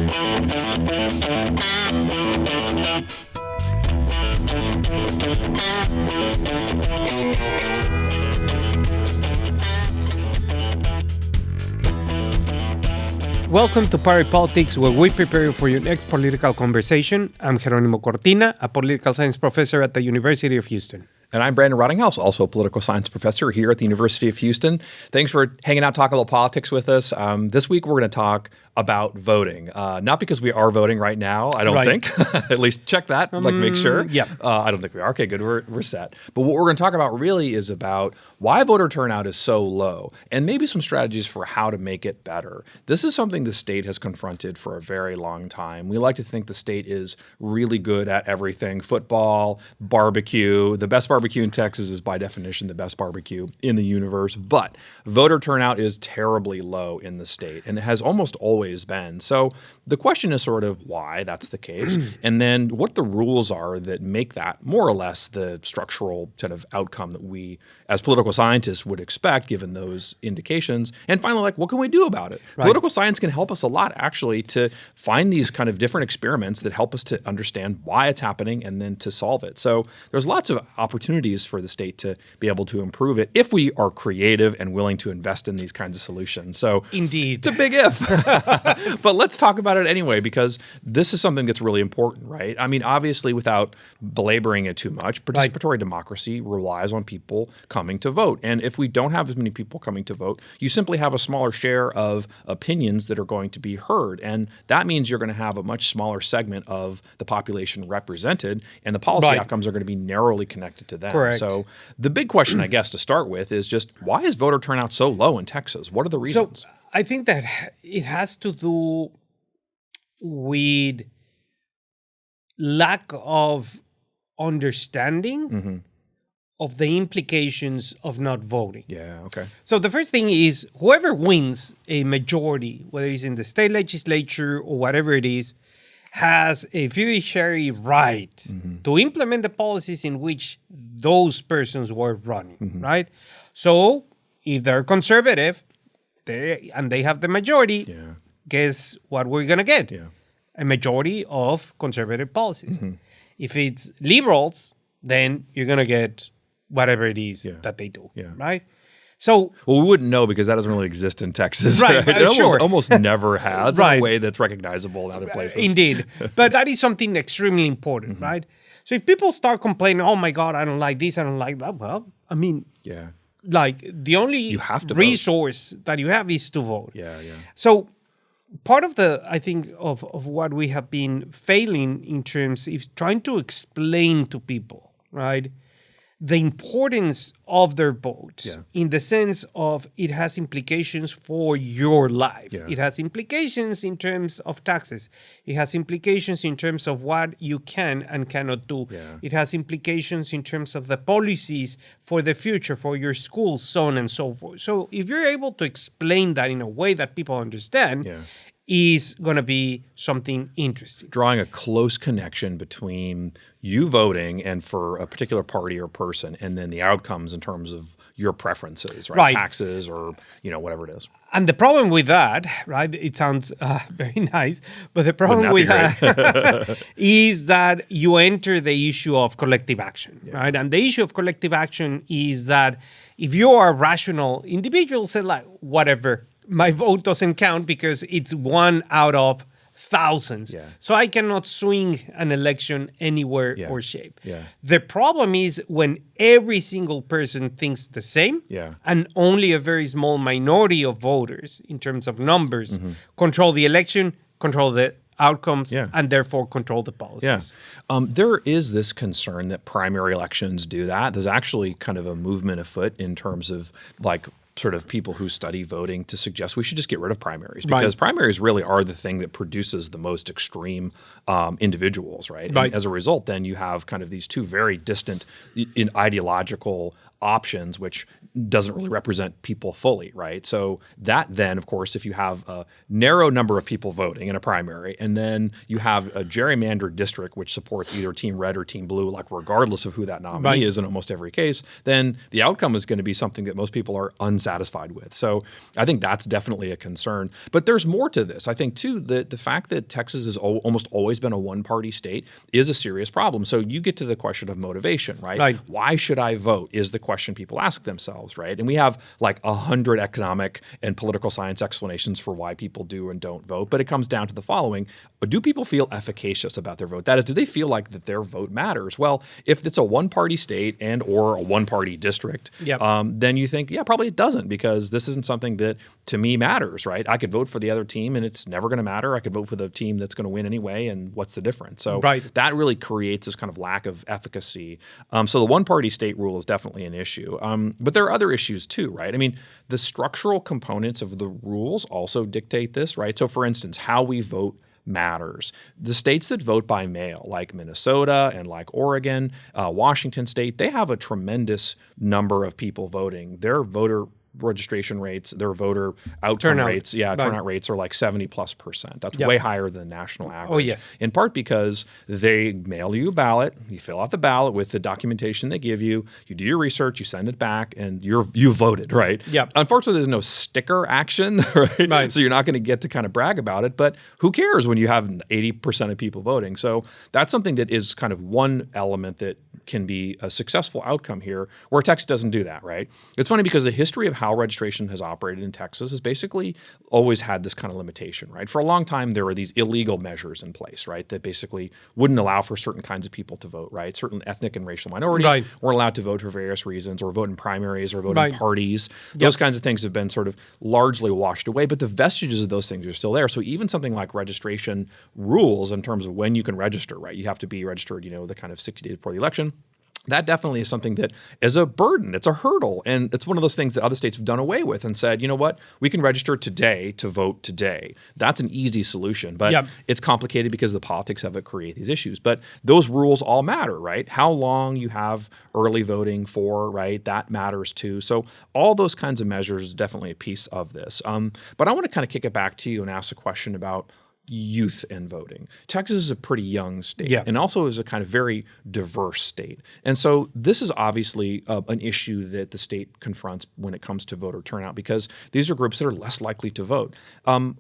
Welcome to Party Politics, where we prepare you for your next political conversation. I'm Jeronimo Cortina, a political science professor at the University of Houston. And I'm Brandon Rottinghaus, also a political science professor here at the University of Houston. Thanks for hanging out, talking a little politics with us. This week, we're going to talk about voting. Not because we are voting right now, I don't think. At least check that, make sure. Yeah. I don't think we are. Okay, good. We're set. But what we're going to talk about really is about why voter turnout is so low and maybe some strategies for how to make it better. This is something the state has confronted for a very long time. We like to think the state is really good at everything. Football, barbecue. The best barbecue in Texas is by definition the best barbecue in the universe. But voter turnout is terribly low in the state, and it has almost always been. So the question is sort of why that's the case, and then what the rules are that make that more or less the structural kind of outcome that we as political scientists would expect given those indications. And finally, what can we do about it? Right. Political science can help us a lot actually to find these kind of different experiments that help us to understand why it's happening and then to solve it. So there's lots of opportunities for the state to be able to improve it if we are creative and willing to invest in these kinds of solutions. So indeed, it's a big if. But let's talk about it anyway, because this is something that's really important, right? I mean, obviously, without belaboring it too much, participatory democracy relies on people coming to vote. And if we don't have as many people coming to vote, you simply have a smaller share of opinions that are going to be heard. And that means you're going to have a much smaller segment of the population represented, and the policy outcomes are going to be narrowly connected to them. Correct. So the big question, I guess, to start with is just why is voter turnout so low in Texas? What are the reasons? So I think that it has to do with lack of understanding of the implications of not voting. Yeah, okay. So the first thing is whoever wins a majority, whether it's in the state legislature or whatever it is, has a fiduciary right to implement the policies in which those persons were running, right? So if they're conservative, they have the majority, guess what we're going to get? A majority of conservative policies. If it's liberals, then you're going to get whatever it is that they do, right? So, well, we wouldn't know because that doesn't really exist in Texas. Right, It almost never has in a way that's recognizable in other places. Indeed. But that is something extremely important, right? So if people start complaining, oh my God, I don't like this, I don't like that, well, I mean, like the only resource that you have is to vote. So part of I think of what we have been failing in terms is trying to explain to people, right, the importance of their vote in the sense of it has implications for your life. It has implications in terms of taxes. It has implications in terms of what you can and cannot do. It has implications in terms of the policies for the future, for your schools, so on and so forth. So if you're able to explain that in a way that people understand, is going to be something interesting. Drawing a close connection between you voting and for a particular party or person and then the outcomes in terms of your preferences, right? Taxes or, whatever it is. And the problem with that, right, it sounds very nice, but the problem with that is that you enter the issue of collective action, right? And the issue of collective action is that if you are a rational individual, say like, whatever, my vote doesn't count because it's one out of thousands. So I cannot swing an election anywhere or shape. The problem is when every single person thinks the same and only a very small minority of voters in terms of numbers control the election, control the outcomes, and therefore control the policies. There is this concern that primary elections do that. There's actually kind of a movement afoot in terms of sort of people who study voting to suggest we should just get rid of primaries because primaries really are the thing that produces the most extreme individuals, right? And as a result, then you have kind of these two very distant in ideological options, which doesn't really represent people fully, right? So that then, of course, if you have a narrow number of people voting in a primary, and then you have a gerrymandered district which supports either Team Red or Team Blue, regardless of who that nominee is in almost every case, then the outcome is going to be something that most people are unsatisfied unsatisfied with. So I think that's definitely a concern. But there's more to this. I think, too, that the fact that Texas has almost always been a one-party state is a serious problem. So you get to the question of motivation, right? Why should I vote is the question people ask themselves, right? And we have like 100 economic and political science explanations for why people do and don't vote. But it comes down to the following. Do people feel efficacious about their vote? That is, do they feel like that their vote matters? Well, if it's a one-party state and or a one-party district, then you think, yeah, probably it doesn't, because this isn't something that to me matters, right? I could vote for the other team and it's never going to matter. I could vote for the team that's going to win anyway, and what's the difference? So that really creates this kind of lack of efficacy. So the one-party state rule is definitely an issue. But there are other issues too, right? I mean, the structural components of the rules also dictate this, right? So for instance, how we vote matters. The states that vote by mail, like Minnesota and like Oregon, Washington State, they have a tremendous number of people voting. Their voter registration rates, their voter outcome rates, turnout rates are like 70+%. That's way higher than the national average. Oh, yes. In part because they mail you a ballot, you fill out the ballot with the documentation they give you, you do your research, you send it back, and you voted, right? Yep. Unfortunately, there's no sticker action, right? So you're not going to get to kind of brag about it, but who cares when you have 80% of people voting? So that's something that is kind of one element that can be a successful outcome here, where Texas doesn't do that, right? It's funny because the history of how registration has operated in Texas has basically always had this kind of limitation, right? For a long time, there were these illegal measures in place, right, that basically wouldn't allow for certain kinds of people to vote, right? Certain ethnic and racial minorities weren't allowed to vote for various reasons, or vote in primaries, or vote in parties. Those kinds of things have been sort of largely washed away, but the vestiges of those things are still there. So even something like registration rules in terms of when you can register, right? You have to be registered, the kind of 60 days before the election. That definitely is something that is a burden. It's a hurdle. And it's one of those things that other states have done away with and said, you know what, we can register today to vote today. That's an easy solution. But it's complicated because the politics of it create these issues. But those rules all matter, right? How long you have early voting for, right? That matters too. So all those kinds of measures is definitely a piece of this. But I want to kind of kick it back to you and ask a question about youth and voting. Texas is a pretty young state and also is a kind of very diverse state. And so this is obviously an issue that the state confronts when it comes to voter turnout, because these are groups that are less likely to vote.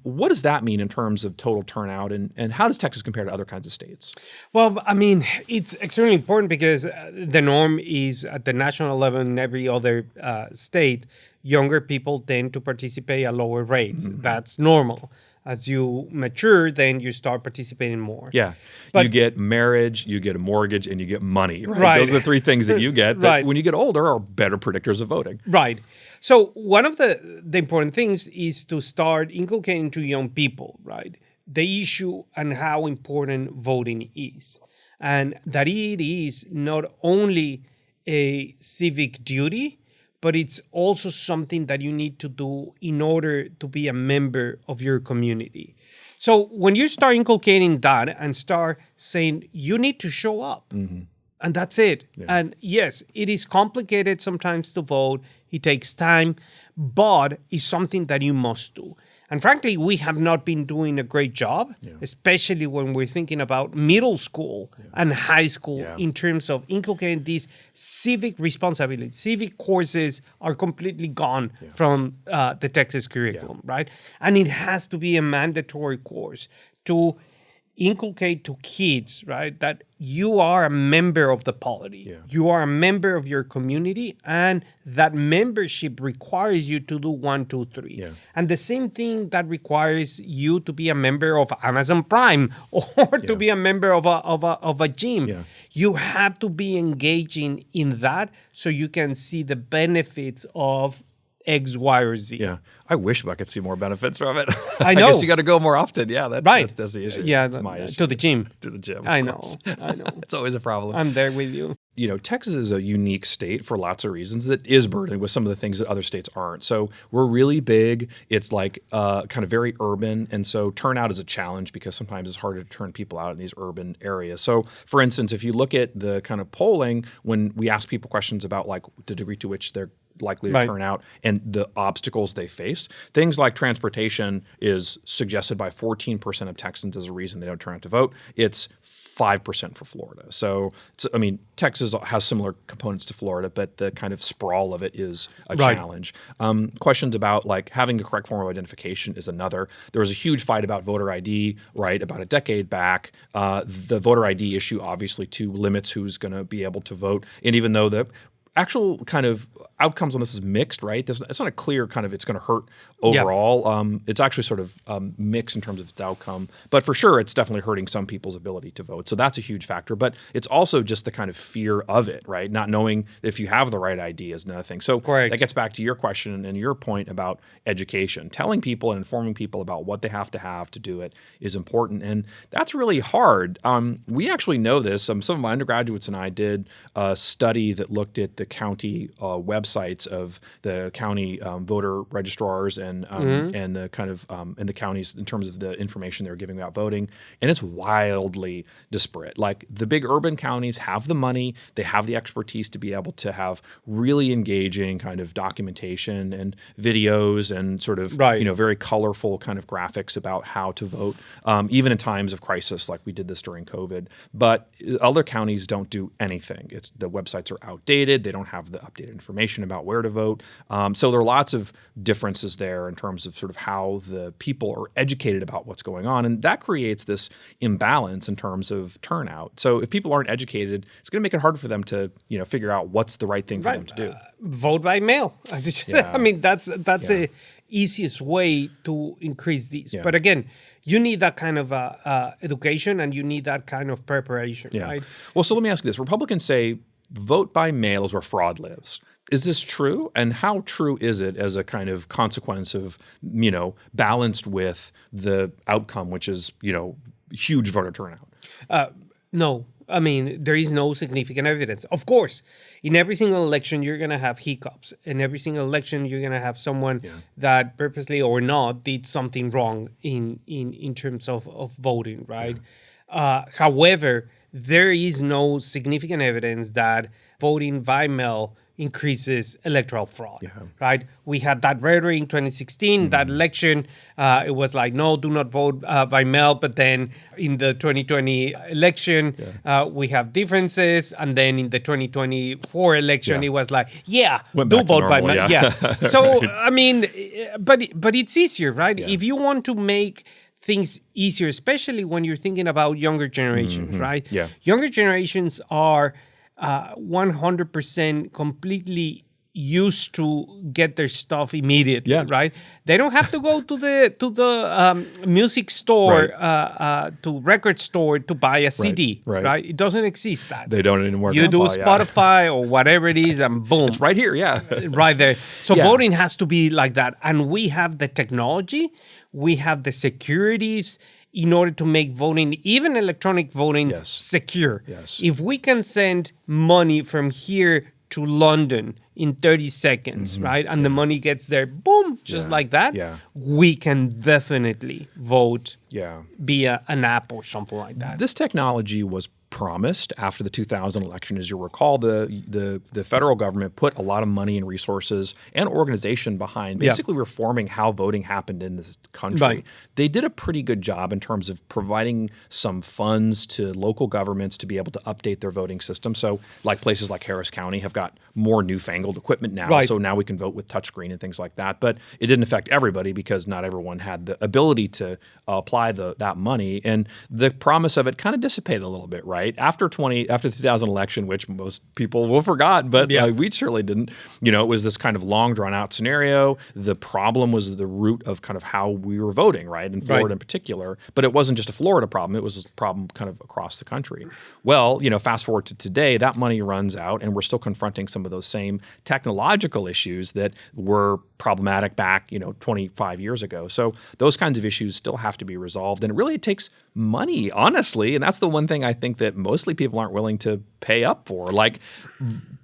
What does that mean in terms of total turnout, and how does Texas compare to other kinds of states? Well, I mean, it's extremely important because the norm is at the national level in every other state, younger people tend to participate at lower rates. That's normal. As you mature, then you start participating more. Yeah. But you get marriage, you get a mortgage, and you get money. Right? Those are the three things that you get that when you get older are better predictors of voting. Right. So one of the important things is to start inculcating to young people, right, the issue and how important voting is. And that it is not only a civic duty, but it's also something that you need to do in order to be a member of your community. So when you start inculcating that and start saying you need to show up, and that's it. Yeah. And yes, it is complicated sometimes to vote. It takes time, but it's something that you must do. And frankly, we have not been doing a great job, especially when we're thinking about middle school and high school in terms of inculcating these civic responsibilities. Civic courses are completely gone from the Texas curriculum, right? And it has to be a mandatory course to inculcate to kids, right, that you are a member of the polity. Yeah. You are a member of your community, and that membership requires you to do 1, 2, 3. Yeah. And the same thing that requires you to be a member of Amazon Prime or to be a member of a gym. Yeah. You have to be engaging in that so you can see the benefits of X, Y, or Z. Yeah. I wish I could see more benefits from it. I know. I guess you got to go more often. Yeah, that's the issue. Yeah, that's my issue. To the gym. To the gym. I know. It's always a problem. I'm there with you. Texas is a unique state for lots of reasons that is burdened with some of the things that other states aren't. So we're really big. It's like kind of very urban. And so turnout is a challenge because sometimes it's harder to turn people out in these urban areas. So for instance, if you look at the kind of polling, when we ask people questions about like the degree to which they're likely to turn out and the obstacles they face. Things like transportation is suggested by 14% of Texans as a reason they don't turn out to vote. It's 5% for Florida. So, Texas has similar components to Florida, but the kind of sprawl of it is a challenge. Questions about like having the correct form of identification is another. There was a huge fight about voter ID, right, about a decade back. The voter ID issue obviously too limits who's going to be able to vote. And even though the actual kind of outcomes on this is mixed, right? It's not a clear kind of it's going to hurt overall. It's actually sort of mixed in terms of its outcome. But for sure, it's definitely hurting some people's ability to vote. So that's a huge factor. But it's also just the kind of fear of it, right? Not knowing if you have the right ID is another thing. So that gets back to your question and your point about education. Telling people and informing people about what they have to do it is important. And that's really hard. We actually know this. Some of my undergraduates and I did a study that looked at the county websites of the county voter registrars and the kind of in the counties in terms of the information they're giving about voting, and it's wildly disparate. Like the big urban counties have the money, they have the expertise to be able to have really engaging kind of documentation and videos and sort of very colorful kind of graphics about how to vote, even in times of crisis like we did this during COVID. But other counties don't do anything. The websites are outdated. They don't have the updated information about where to vote. So there are lots of differences there in terms of sort of how the people are educated about what's going on. And that creates this imbalance in terms of turnout. So if people aren't educated, it's going to make it hard for them to, figure out what's the right thing for them to do. Vote by mail. I mean, that's the easiest way to increase these. But again, you need that kind of education and you need that kind of preparation, right? Well, so let me ask you this. Republicans say vote by mail is where fraud lives. Is this true? And how true is it as a kind of consequence of, balanced with the outcome, which is, huge voter turnout? No. I mean, there is no significant evidence. Of course, in every single election, you're going to have hiccups. In every single election, you're going to have someone that purposely or not did something wrong in terms of voting, right? However, there is no significant evidence that voting by mail increases electoral fraud, right? We had that rhetoric in 2016, that election, it was like, no, do not vote by mail. But then in the 2020 election, we have differences. And then in the 2024 election, it was like, do vote by mail. So, I mean, but it's easier, right? If you want to make things easier, especially when you're thinking about younger generations, right? Younger generations are 100% completely used to get their stuff immediately, right? They don't have to go to the music store, to record store to buy a CD, right? It doesn't exist that. They don't anymore. You do Spotify or whatever it is, and boom, it's right here, right there. So voting has to be like that, and we have the technology, we have the securities in order to make voting, even electronic voting, secure. If we can send money from here to London in 30 seconds, right? And the money gets there, boom, just like that, we can definitely vote via an app or something like that. This technology was promised after the 2000 election. As you recall, the federal government put a lot of money and resources and organization behind basically reforming how voting happened in this country. They did a pretty good job in terms of providing some funds to local governments to be able to update their voting system. So like places like Harris County have got more newfangled equipment now. So now we can vote with touchscreen and things like that. But it didn't affect everybody because not everyone had the ability to apply that money. And the promise of it kind of dissipated a little bit, right? After the 2000 election, which most people will forgot, but we certainly didn't. It was this kind of long, drawn-out scenario. The problem was the root of kind of how we were voting, right, in Florida in particular. But it wasn't just a Florida problem. It was a problem kind of across the country. Well, fast forward to today, that money runs out, and we're still confronting some of those same technological issues that were problematic back, 25 years ago. So those kinds of issues still have to be resolved. And it takes money, honestly. And that's the one thing I think that mostly people aren't willing to pay up for. Like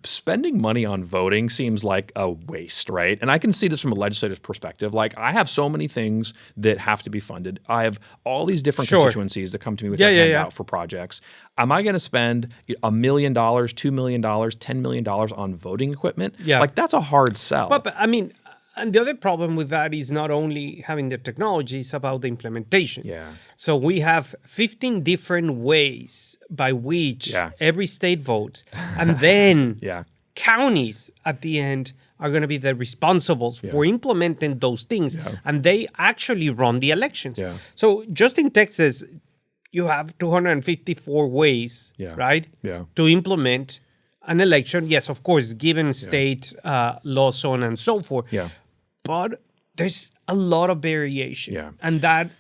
spending money on voting seems like a waste, right? And I can see this from a legislative perspective. Like I have so many things that have to be funded. I have all these different constituencies that come to me with their hand out for projects. Am I going to spend $1 million, $2 million, $10 million on voting equipment? Yeah. Like that's a hard sell. But I mean, and the other problem with that is not only having the technology, it's about the implementation. Yeah. So we have 15 different ways by which every state votes. And then counties at the end are going to be the responsibles for implementing those things. Yeah. And they actually run the elections. Yeah. So just in Texas, you have 254 ways, right, to implement an election. Yes, of course, given state laws, so on and so forth. Yeah. But there's a lot of variation. Yeah. And that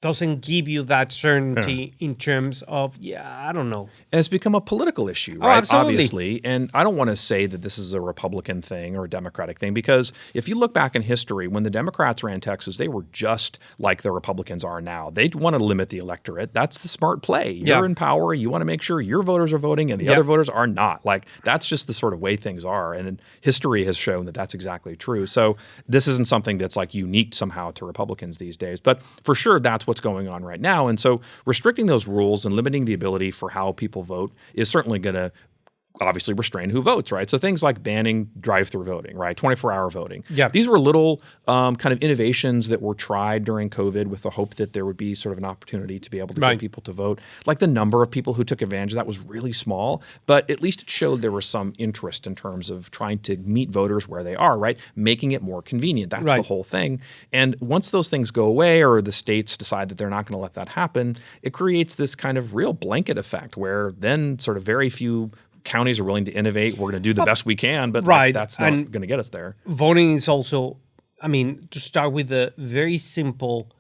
doesn't give you that certainty in terms of, I don't know. And it's become a political issue, right? Absolutely. Obviously. And I don't want to say that this is a Republican thing or a Democratic thing, because if you look back in history, when the Democrats ran Texas, they were just like the Republicans are now. They want to limit the electorate. That's the smart play. You're in power. You want to make sure your voters are voting and the other voters are not. Like, that's just the sort of way things are. And history has shown that that's exactly true. So this isn't something that's like unique somehow to Republicans these days. But for sure, that's what's going on right now. And so restricting those rules and limiting the ability for how people vote is certainly going to obviously restrain who votes, right? So things like banning drive-through voting, right? 24-hour voting. Yeah. These were little kind of innovations that were tried during COVID with the hope that there would be sort of an opportunity to be able to get people to vote. Like the number of people who took advantage of that was really small, but at least it showed there was some interest in terms of trying to meet voters where they are, right? Making it more convenient. That's the whole thing. And once those things go away or the states decide that they're not going to let that happen, it creates this kind of real blanket effect where then sort of very few counties are willing to innovate. We're going to do the best we can, but that's not going to get us there. Voting is also, I mean, to start with a very simple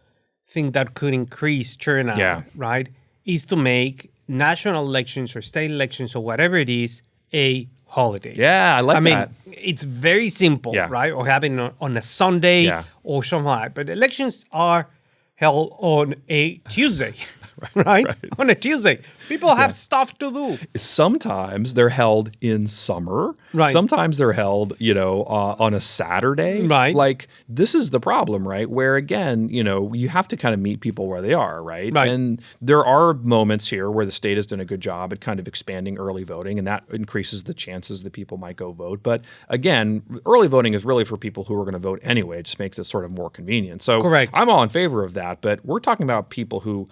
thing that could increase turnout, right, is to make national elections or state elections or whatever it is a holiday. Yeah, I like that. I mean, it's very simple, right? Or having on a Sunday or something like that. But elections are held on a Tuesday. Right? On a Tuesday. People have stuff to do. Sometimes they're held in summer. Right. Sometimes they're held, on a Saturday. Right. Like, this is the problem, right? Where, again, you have to kind of meet people where they are, right? And there are moments here where the state has done a good job at kind of expanding early voting, and that increases the chances that people might go vote. But, again, early voting is really for people who are going to vote anyway. It just makes it sort of more convenient. So I'm all in favor of that, but we're talking about people who,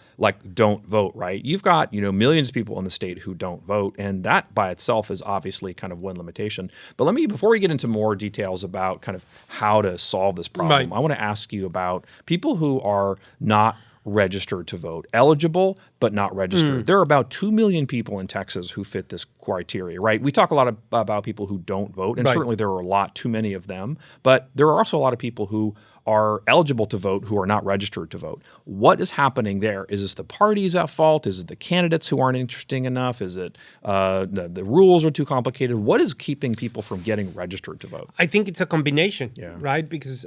don't vote, right? You've got, millions of people in the state who don't vote, and that by itself is obviously kind of one limitation. But before we get into more details about kind of how to solve this problem, I want to ask you about people who are not registered to vote, eligible but not registered. There are about 2 million people in Texas who fit this criteria, right? We talk a lot about people who don't vote, and certainly there are too many of them, but there are also a lot of people who are eligible to vote who are not registered to vote. What is happening there? Is this the parties at fault? Is it the candidates who aren't interesting enough? Is it the rules are too complicated? What is keeping people from getting registered to vote? I think it's a combination, right? Because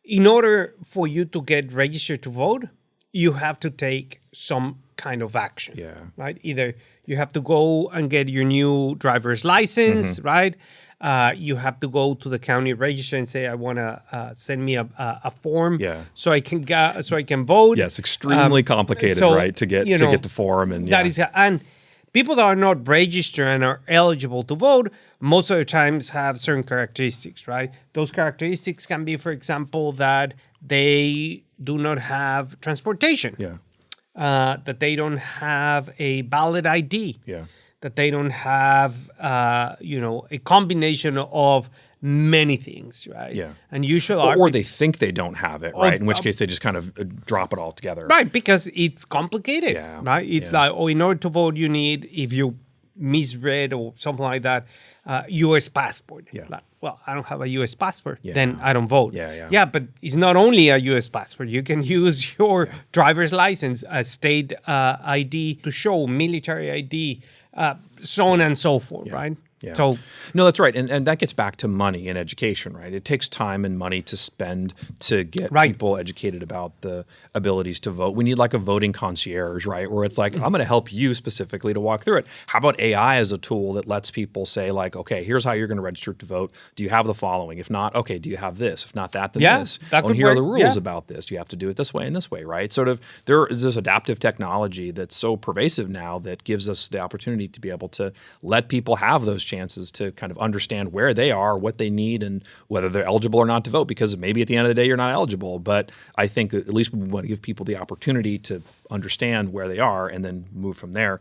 in order for you to get registered to vote, you have to take some kind of action, right? Either you have to go and get your new driver's license, right? You have to go to the county register and say, I want to send me a form so I can vote. Yes, extremely complicated, right, to get the form. And and people that are not registered and are eligible to vote most of the times have certain characteristics, right? Those characteristics can be, for example, that they do not have transportation, that they don't have a ballot ID, that they don't have, a combination of many things, right? Yeah. And usually, or they think they don't have it, right? In which case, they just kind of drop it all together, right? Because it's complicated, right? It's like, in order to vote, you need, if you misread or something like that, U.S. passport. Like, well, I don't have a U.S. passport, then I don't vote. Yeah, but it's not only a U.S. passport. You can use your driver's license, a state ID to show, military ID, so on and so forth, right? Yeah. So no, that's right. And that gets back to money and education, right? It takes time and money to spend to get people educated about the abilities to vote. We need like a voting concierge, right? Where it's like, I'm going to help you specifically to walk through it. How about AI as a tool that lets people say like, okay, here's how you're going to register to vote. Do you have the following? If not, okay, do you have this? If not that, then this. And here are the rules about this. You have to do it this way and this way, right? Sort of there is this adaptive technology that's so pervasive now that gives us the opportunity to be able to let people have those chances to kind of understand where they are, what they need, and whether they're eligible or not to vote, because maybe at the end of the day, you're not eligible. But I think at least we want to give people the opportunity to understand where they are and then move from there.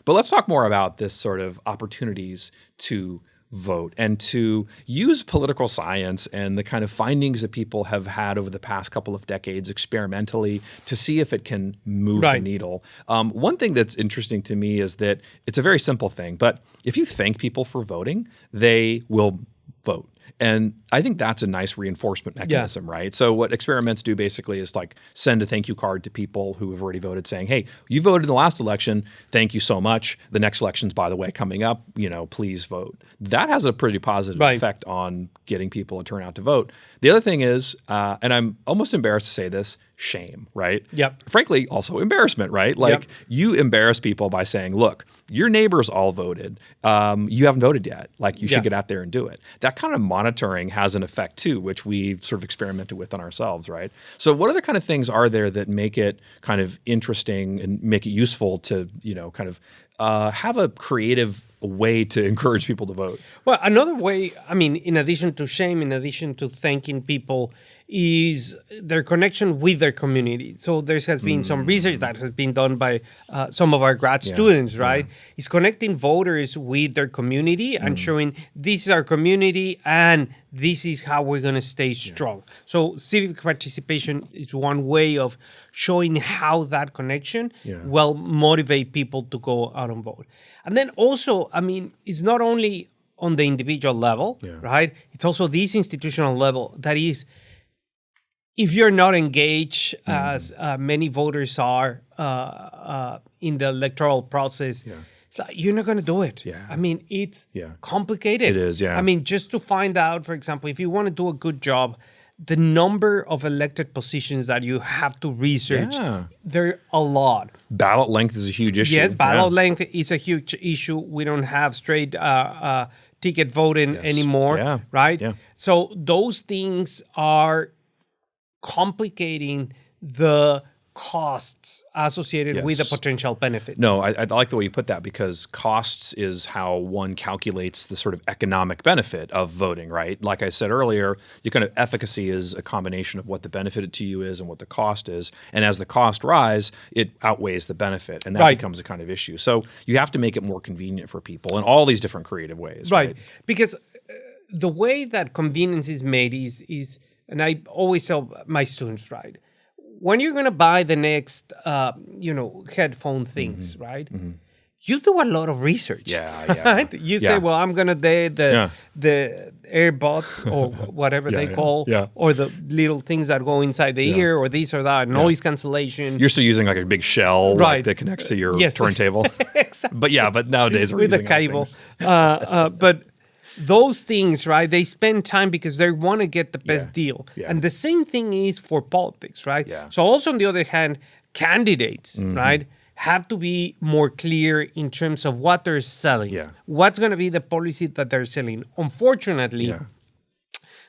But let's talk more about this sort of opportunities to vote and to use political science and the kind of findings that people have had over the past couple of decades experimentally to see if it can move the needle. One thing that's interesting to me is that it's a very simple thing, but if you thank people for voting, they will vote. And I think that's a nice reinforcement mechanism, right? So what experiments do basically is like send a thank you card to people who have already voted saying, hey, you voted in the last election. Thank you so much. The next election's, by the way, coming up. Please vote. That has a pretty positive effect on getting people to turn out to vote. The other thing is, and I'm almost embarrassed to say this, shame, right? Yep. Frankly, also embarrassment, right? Like you embarrass people by saying, look, your neighbors all voted. You haven't voted yet. Like you should get out there and do it. That kind of monitoring has an effect too, which we've sort of experimented with on ourselves, right? So what other kind of things are there that make it kind of interesting and make it useful to, kind of have a creative way to encourage people to vote? Well, another way, in addition to shame, in addition to thanking people, is their connection with their community. So there has been some research that has been done by some of our grad students, right? Is connecting voters with their community and showing this is our community and this is how we're going to stay strong. So civic participation is one way of showing how that connection will motivate people to go out and vote. And then also, it's not only on the individual level, right? It's also this institutional level that is, if you're not engaged, as many voters are in the electoral process, it's like, you're not going to do it. It's complicated. It is, just to find out, for example, if you want to do a good job, the number of elected positions that you have to research, they're a lot. Ballot length is a huge issue. Yes, ballot length is a huge issue. We don't have straight ticket voting anymore, right? Yeah. So those things are complicating the costs associated with the potential benefits. No, I like the way you put that, because costs is how one calculates the sort of economic benefit of voting, right? Like I said earlier, the kind of efficacy is a combination of what the benefit to you is and what the cost is. And as the cost rise, it outweighs the benefit, and that becomes a kind of issue. So you have to make it more convenient for people in all these different creative ways. Right. Because the way that convenience is made is, and I always tell my students, right, when you're going to buy the next, headphone things, right, you do a lot of research. Right? You say, well, I'm going to the AirBots or whatever they call, or the little things that go inside the ear, or this or that, noise cancellation. You're still using like a big shell that connects to your turntable. Exactly. But nowadays we're with using the cable. But those things, right, they spend time because they want to get the best deal. And the same thing is for politics, right? So also, on the other hand, candidates, right, have to be more clear in terms of what they're selling. What's going to be the policy that they're selling? Unfortunately,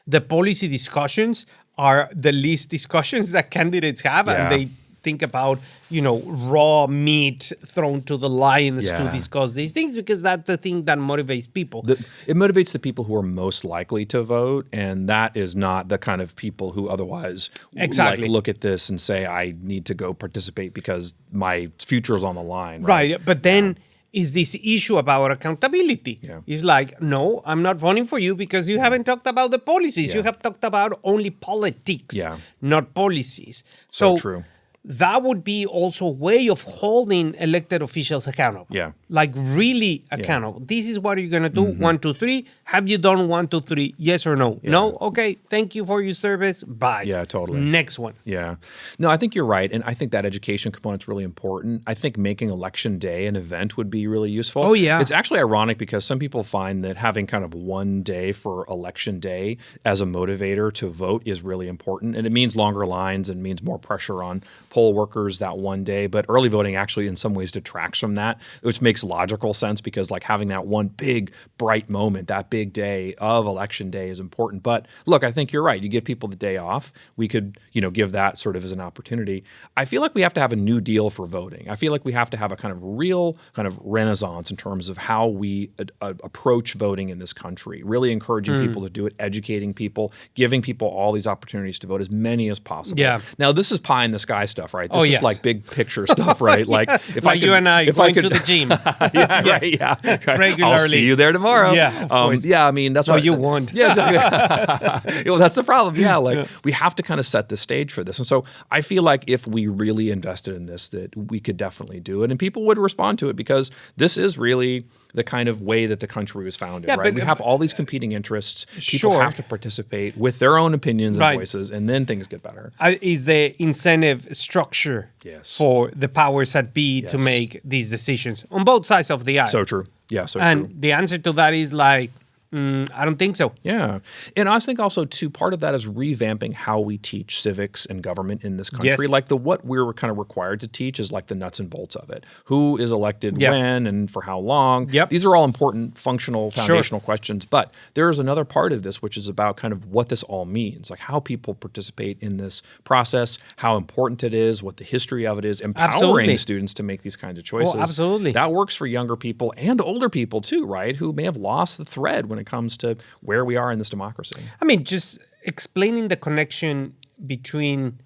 the policy discussions are the least discussions that candidates have, and they think about, raw meat thrown to the lions to discuss these things, because that's the thing that motivates people. It motivates the people who are most likely to vote, and that is not the kind of people who otherwise look at this and say, I need to go participate because my future is on the line. Right. But then is this issue about accountability. It's like, no, I'm not voting for you because you haven't talked about the policies. You have talked about only politics, not policies. So true. that would be also a way of holding elected officials accountable. Yeah. Like really accountable. This is what you're going to do. 1, 2, 3. Have you done 1, 2, 3? Yes or no? Yeah. No? Okay. Thank you for your service. Bye. Yeah, totally. Next one. Yeah. No, I think you're right. And I think that education component's really important. I think making election day an event would be really useful. Oh, yeah. It's actually ironic because some people find that having kind of one day for election day as a motivator to vote is really important. And it means longer lines and means more pressure on poll workers that one day. But early voting actually in some ways detracts from that, which makes logical sense because like having that one big bright moment, that big day of election day is important. But look, I think you're right. You give people the day off. We could, give that sort of as an opportunity. I feel like we have to have a new deal for voting. I feel like we have to have a kind of real kind of renaissance in terms of how we approach voting in this country, really encouraging people to do it, educating people, giving people all these opportunities to vote, as many as possible. Yeah. Now, this is pie in the sky stuff, right? This is like big picture stuff, right? Like if like you and I going to the gym. Yeah, yes. Right, yeah. Regularly. I'll see you there tomorrow. Yeah, of course. Yeah, I mean, that's no, what you won't. Yeah, exactly. Well, that's the problem. Yeah, like we have to kind of set the stage for this. And so I feel like if we really invested in this, that we could definitely do it and people would respond to it because this is really the kind of way that the country was founded, right? But we have all these competing interests. People have to participate with their own opinions and voices, and then things get better. Is the incentive structure for the powers that be to make these decisions on both sides of the aisle? So true. Yeah, so and true. The answer to that is like, I don't think so. Yeah. And I think also, too, part of that is revamping how we teach civics and government in this country. Yes. Like what we're kind of required to teach is like the nuts and bolts of it. Who is elected when and for how long? Yep. These are all important, functional, foundational questions. But there is another part of this, which is about kind of what this all means, like how people participate in this process, how important it is, what the history of it is, empowering students to make these kinds of choices. Oh, absolutely. That works for younger people and older people, too, right? Who may have lost the thread when it comes to where we are in this democracy. I mean, just explaining the connection between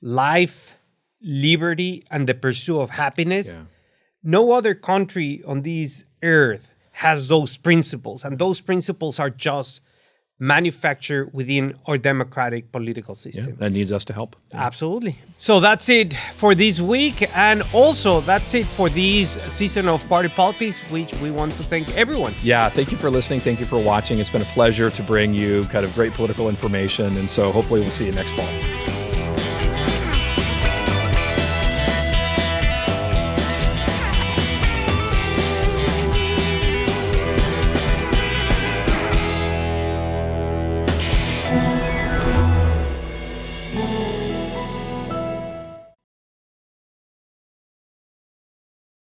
life, liberty, and the pursuit of happiness. Yeah. No other country on this earth has those principles, and those principles are just manufactured within our democratic political system. Yeah, that needs us to help. Yeah. Absolutely. So that's it for this week. And also that's it for this season of Party Politics, which we want to thank everyone. Yeah, thank you for listening. Thank you for watching. It's been a pleasure to bring you kind of great political information. And so hopefully we'll see you next fall.